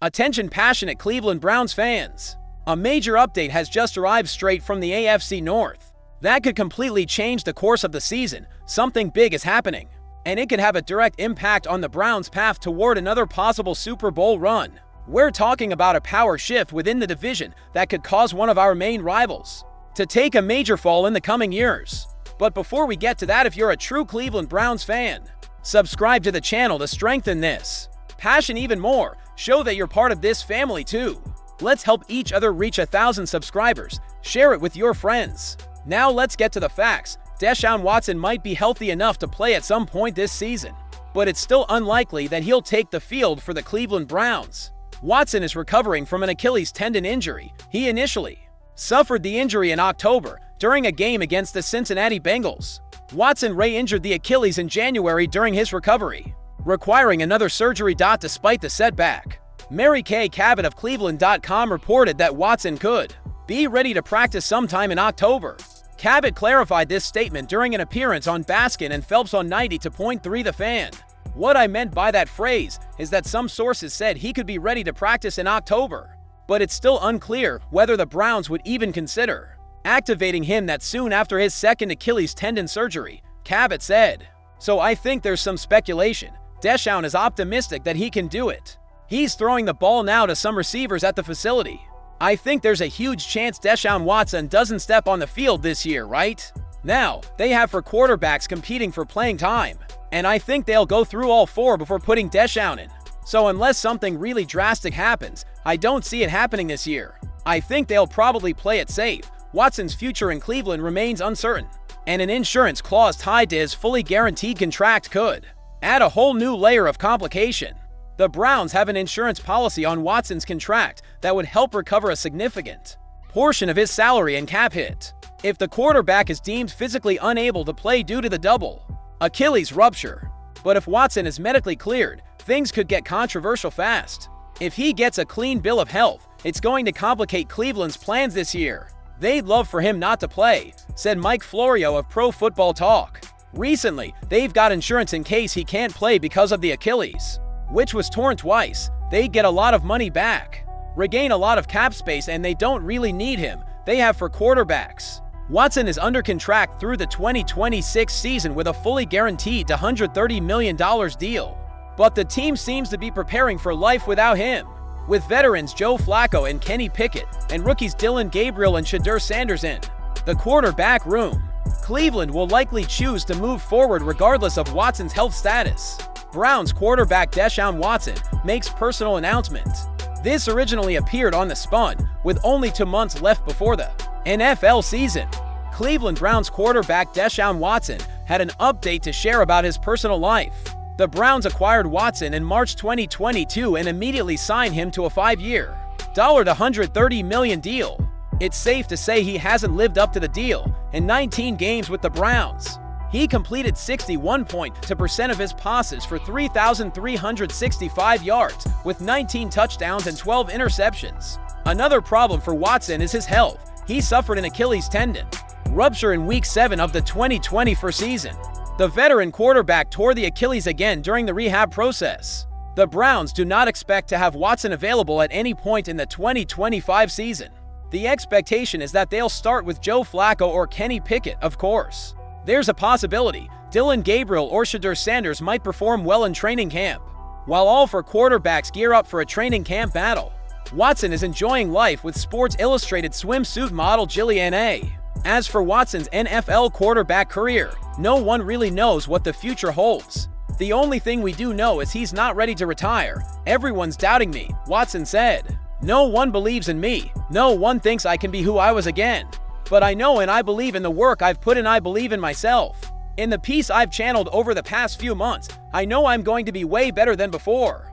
Attention passionate Cleveland Browns fans. A major update has just arrived straight from the AFC North. That could completely change the course of the season. Something big is happening, and it could have a direct impact on the Browns' path toward another possible Super Bowl run. We're talking about a power shift within the division that could cause one of our main rivals to take a major fall in the coming years. But before we get to that, if you're a true Cleveland Browns fan, subscribe to the channel to strengthen this passion even more. Show that you're part of this family too. Let's help each other reach 1,000 subscribers. Share it with your friends. Now let's get to the facts. Deshaun Watson might be healthy enough to play at some point this season, but it's still unlikely that he'll take the field for the Cleveland Browns. Watson is recovering from an Achilles tendon injury. He initially suffered the injury in October during a game against the Cincinnati Bengals. Watson re-injured the Achilles in January during his recovery, requiring another surgery. Despite the setback, Mary Kay Cabot of Cleveland.com reported that Watson could be ready to practice sometime in October. Cabot clarified this statement during an appearance on Baskin and Phelps on 90.3 The Fan. "What I meant by that phrase is that some sources said he could be ready to practice in October, but it's still unclear whether the Browns would even consider activating him that soon after his second Achilles tendon surgery," Cabot said. "So I think there's some speculation. Deshaun is optimistic that he can do it. He's throwing the ball now to some receivers at the facility. I think there's a huge chance Deshaun Watson doesn't step on the field this year, right? Now, they have 4 quarterbacks competing for playing time, and I think they'll go through all 4 before putting Deshaun in. So unless something really drastic happens, I don't see it happening this year. I think they'll probably play it safe." Watson's future in Cleveland remains uncertain, and an insurance clause tied to his fully guaranteed contract could add a whole new layer of complication. The Browns have an insurance policy on Watson's contract that would help recover a significant portion of his salary and cap hit if the quarterback is deemed physically unable to play due to the double Achilles rupture. But if Watson is medically cleared, things could get controversial fast. If he gets a clean bill of health, it's going to complicate Cleveland's plans this year. "They'd love for him not to play," said Mike Florio of Pro Football Talk. "Recently, they've got insurance in case he can't play because of the Achilles, which was torn twice. They'd get a lot of money back, regain a lot of cap space, and they don't really need him. They have 4 quarterbacks." Watson is under contract through the 2026 season with a fully guaranteed $130 million deal. But the team seems to be preparing for life without him, with veterans Joe Flacco and Kenny Pickett and rookies Dillon Gabriel and Shedeur Sanders in the quarterback room. Cleveland will likely choose to move forward regardless of Watson's health status. Browns quarterback Deshaun Watson makes personal announcement. This originally appeared on The Spun, with only 2 months left before the NFL season. Cleveland Browns quarterback Deshaun Watson had an update to share about his personal life. The Browns acquired Watson in March 2022 and immediately signed him to a 5-year, $130 million deal. It's safe to say he hasn't lived up to the deal. In 19 games with the Browns, he completed 61.2% of his passes for 3,365 yards, with 19 touchdowns and 12 interceptions. Another problem for Watson is his health. He suffered an Achilles tendon rupture in Week 7 of the 2024 season. The veteran quarterback tore the Achilles again during the rehab process. The Browns do not expect to have Watson available at any point in the 2025 season. The expectation is that they'll start with Joe Flacco or Kenny Pickett, of course. There's a possibility Dillon Gabriel or Shedeur Sanders might perform well in training camp. While all 4 quarterbacks gear up for a training camp battle, Watson is enjoying life with Sports Illustrated swimsuit model Jillian A. As for Watson's NFL quarterback career, no one really knows what the future holds. "The only thing we do know is he's not ready to retire. Everyone's doubting me," Watson said. "No one believes in me. No one thinks I can be who I was again. But I know and I believe in the work I've put in. I believe in myself. In the piece I've channeled over the past few months, I know I'm going to be way better than before."